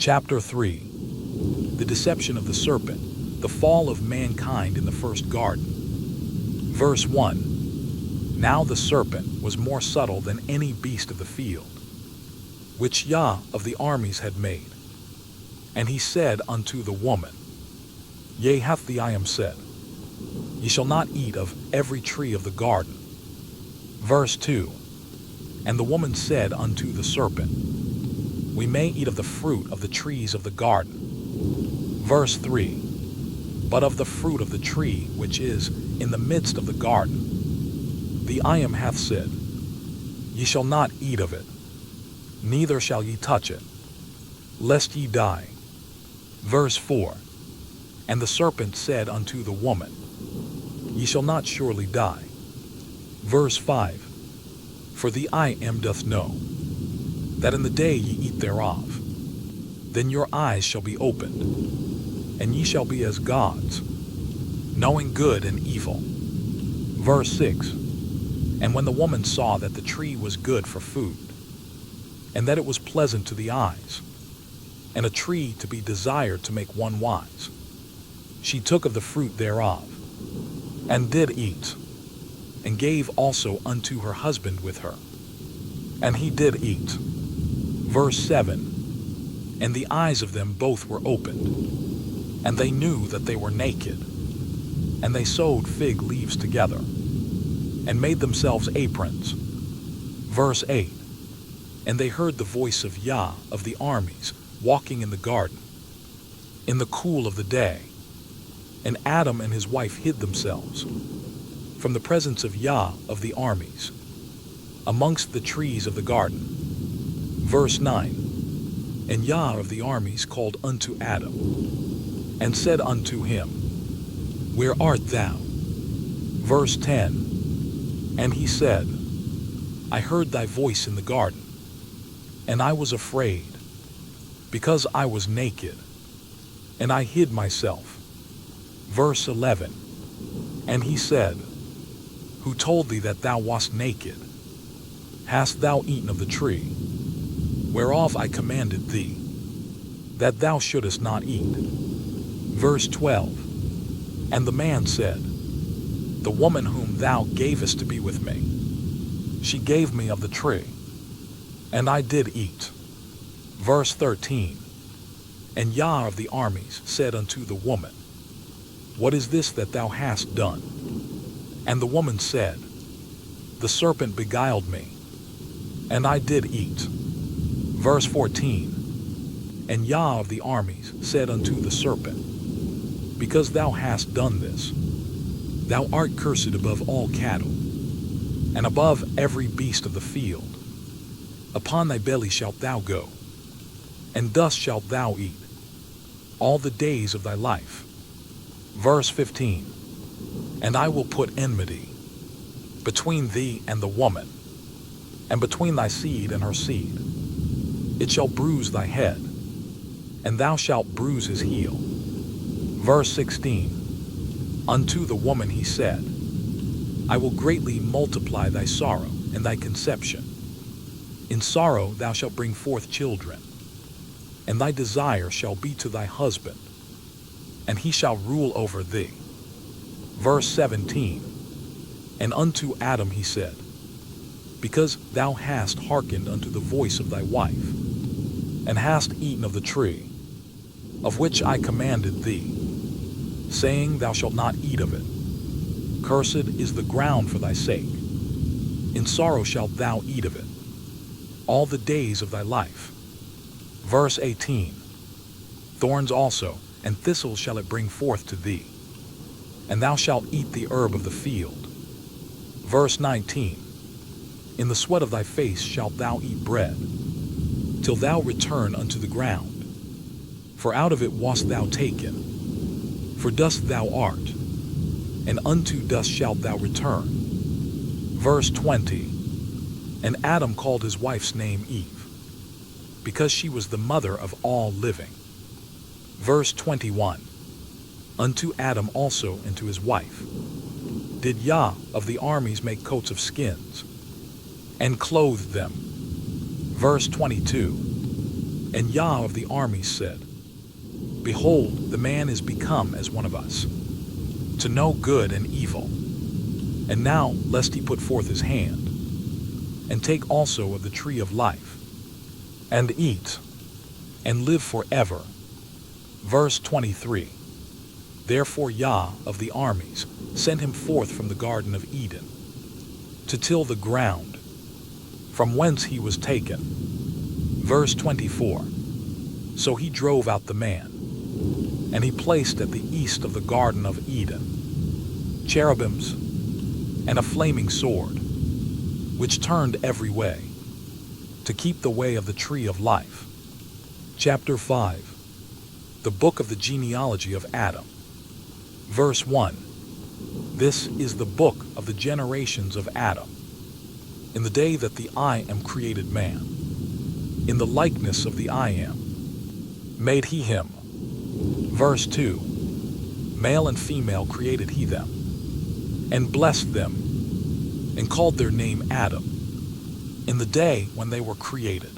Chapter 3. The deception of the serpent, the fall of mankind in the first garden. Verse 1. Now the serpent was more subtle than any beast of the field, which Yah of the armies had made. And he said unto the woman, Yea, hath the Elohiym said, Ye shall not eat of every tree of the garden. Verse 2. And the woman said unto the serpent, We may eat of the fruit of the trees of the garden. Verse 3. But of the fruit of the tree which is in the midst of the garden, the Elohiym hath said, Ye shall not eat of it, neither shall ye touch it, lest ye die. Verse 4. And the serpent said unto the woman, Ye shall not surely die. Verse 5. For the Elohiym doth know, that in the day ye eat thereof, then your eyes shall be opened, and ye shall be as gods, knowing good and evil. Verse 6. And when the woman saw that the tree was good for food, and that it was pleasant to the eyes, and a tree to be desired to make one wise, she took of the fruit thereof, and did eat, and gave also unto her husband with her, and he did eat. Verse 7. And the eyes of them both were opened, and they knew that they were naked, and they sewed fig leaves together, and made themselves aprons. Verse 8. And they heard the voice of Yah of the armies walking in the garden, in the cool of the day. And Adam and his wife hid themselves from the presence of Yah of the armies, amongst the trees of the garden. Verse 9. And Yah of the armies called unto Adam, and said unto him, Where art thou? Verse 10. And he said, I heard thy voice in the garden, and I was afraid, because I was naked, and I hid myself. Verse 11. And he said, Who told thee that thou wast naked? Hast thou eaten of the tree, whereof I commanded thee, that thou shouldest not eat? Verse 12. And the man said, The woman whom thou gavest to be with me, she gave me of the tree, and I did eat. Verse 13. And Yah of the armies said unto the woman, What is this that thou hast done? And the woman said, The serpent beguiled me, and I did eat. Verse 14. And Yah of the armies said unto the serpent, Because thou hast done this, thou art cursed above all cattle, and above every beast of the field. Upon thy belly shalt thou go, and dust shalt thou eat all the days of thy life. Verse 15. And I will put enmity between thee and the woman, and between thy seed and her seed. It shall bruise thy head, and thou shalt bruise his heel. Verse 16. Unto the woman he said, I will greatly multiply thy sorrow and thy conception. In sorrow thou shalt bring forth children, and thy desire shall be to thy husband, and he shall rule over thee. Verse 17. And unto Adam he said, Because thou hast hearkened unto the voice of thy wife, and hast eaten of the tree, of which I commanded thee, saying, Thou shalt not eat of it. Cursed is the ground for thy sake. In sorrow shalt thou eat of it all the days of thy life. Verse 18. Thorns also and thistles shall it bring forth to thee, and thou shalt eat the herb of the field. Verse 19. In the sweat of thy face shalt thou eat bread, till thou return unto the ground. For out of it wast thou taken, for dust thou art, and unto dust shalt thou return. Verse 20. And Adam called his wife's name Eve, because she was the mother of all living. Verse 21. Unto Adam also and to his wife did Yah of the armies make coats of skins, and clothed them. Verse 22. And Yah of the armies said, Behold, the man is become as one of us, to know good and evil. And now, lest he put forth his hand, and take also of the tree of life, and eat, and live forever. Verse 23. Therefore Yah of the armies sent him forth from the Garden of Eden, to till the ground, from whence he was taken. Verse 24. So he drove out the man, and he placed at the east of the Garden of Eden cherubims and a flaming sword, which turned every way, to keep the way of the tree of life. Chapter 5. The book of the genealogy of Adam. Verse 1. This is the book of the generations of Adam. In the day that the I Am created man, in the likeness of the I Am, made he him. Verse 2. Male and female created he them, and blessed them, and called their name Adam, in the day when they were created.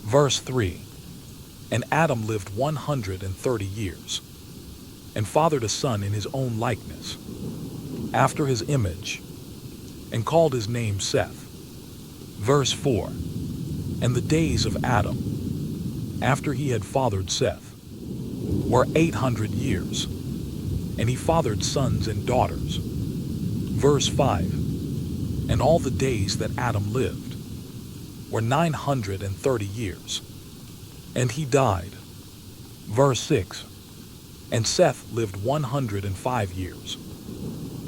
Verse 3. And Adam lived 130 years, and fathered a son in his own likeness, after his image, and called his name Seth. Verse 4. And the days of Adam, after he had fathered Seth, were 800 years, and he fathered sons and daughters. Verse 5. And all the days that Adam lived were 930 years, and he died. Verse 6. And Seth lived 105 years,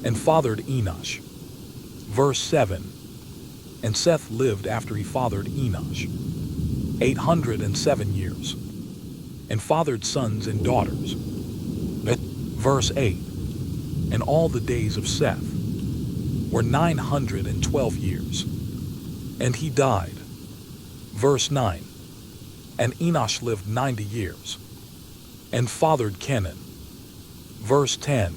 and fathered Enosh. Verse 7. And Seth lived after he fathered Enosh 807 years, and fathered sons and daughters. Verse 8. And all the days of Seth were 912 years, and he died. Verse 9. And Enosh lived 90 years, and fathered Kenan. Verse 10.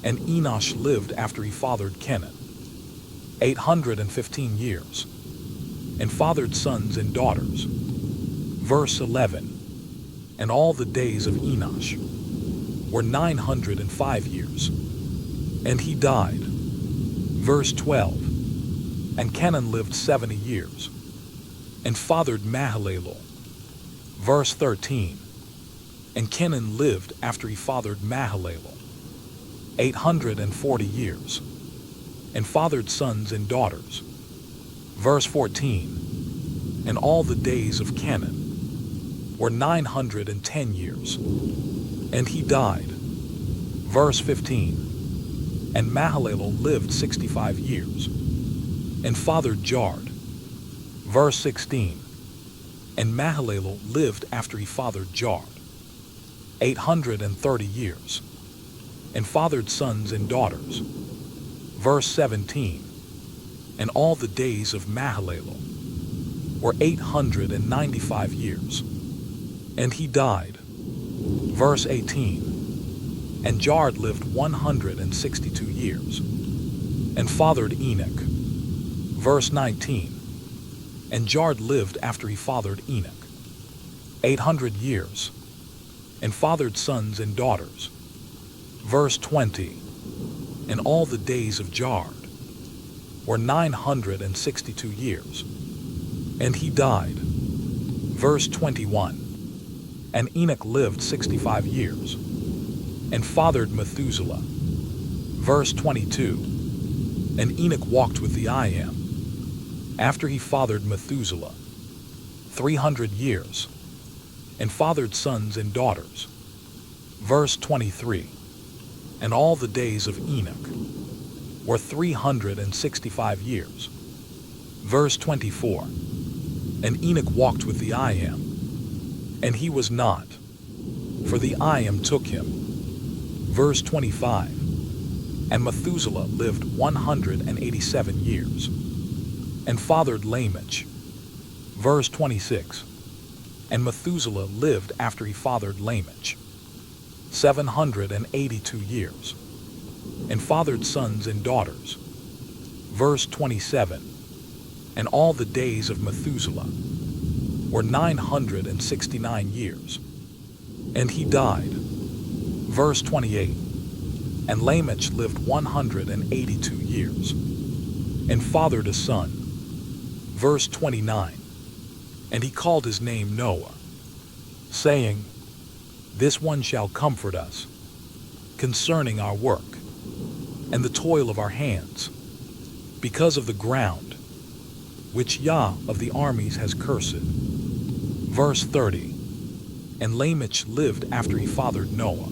And Enosh lived after he fathered Kenan 815 years, and fathered sons and daughters. Verse 11. And all the days of Enosh were 905 years, and he died. Verse 12. And Kenan lived 70 years, and fathered Mahalalel. Verse 13. And Kenan lived after he fathered Mahalalel 840 years, and fathered sons and daughters. Verse 14. And all the days of Kenan were 910 years, and he died. Verse 15. And Mahalalel lived 65 years, and fathered Jard. Verse 16. And Mahalalel lived after he fathered Jard 830 years, and fathered sons and daughters. Verse 17. And all the days of Mahalalel were 895 years, and he died. Verse 18. And Jard lived 162 years, and fathered Enoch. Verse 19. And Jard lived after he fathered Enoch 800 years, and fathered sons and daughters. Verse 20. And all the days of Jard were 962 years, and he died. Verse 21. And Enoch lived 65 years, and fathered Methuselah. Verse 22. And Enoch walked with the I Am, after he fathered Methuselah 300 years, and fathered sons and daughters. Verse 23. And all the days of Enoch were 365 years. Verse 24. And Enoch walked with the I Am, and he was not, for the I Am took him. Verse 25. And Methuselah lived 187 years, and fathered Lamech. Verse 26. And Methuselah lived after he fathered Lamech 782 years, and fathered sons and daughters. Verse 27. And all the days of Methuselah were 969 years, and he died. Verse 28. And Lamech lived 182 years, and fathered a son. Verse 29. And he called his name Noah, saying, This one shall comfort us concerning our work and the toil of our hands, because of the ground which Yah of the armies has cursed. Verse 30. And Lamech lived after he fathered Noah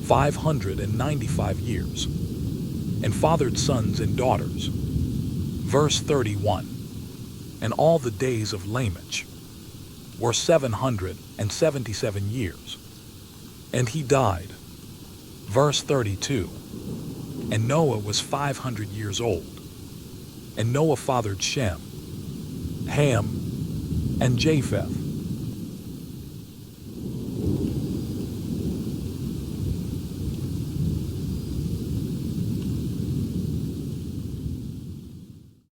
595 years, and fathered sons and daughters. Verse 31. And all the days of Lamech were 777 years, and he died. Verse 32. And Noah was 500 years old, and Noah fathered Shem, Ham, and Japheth.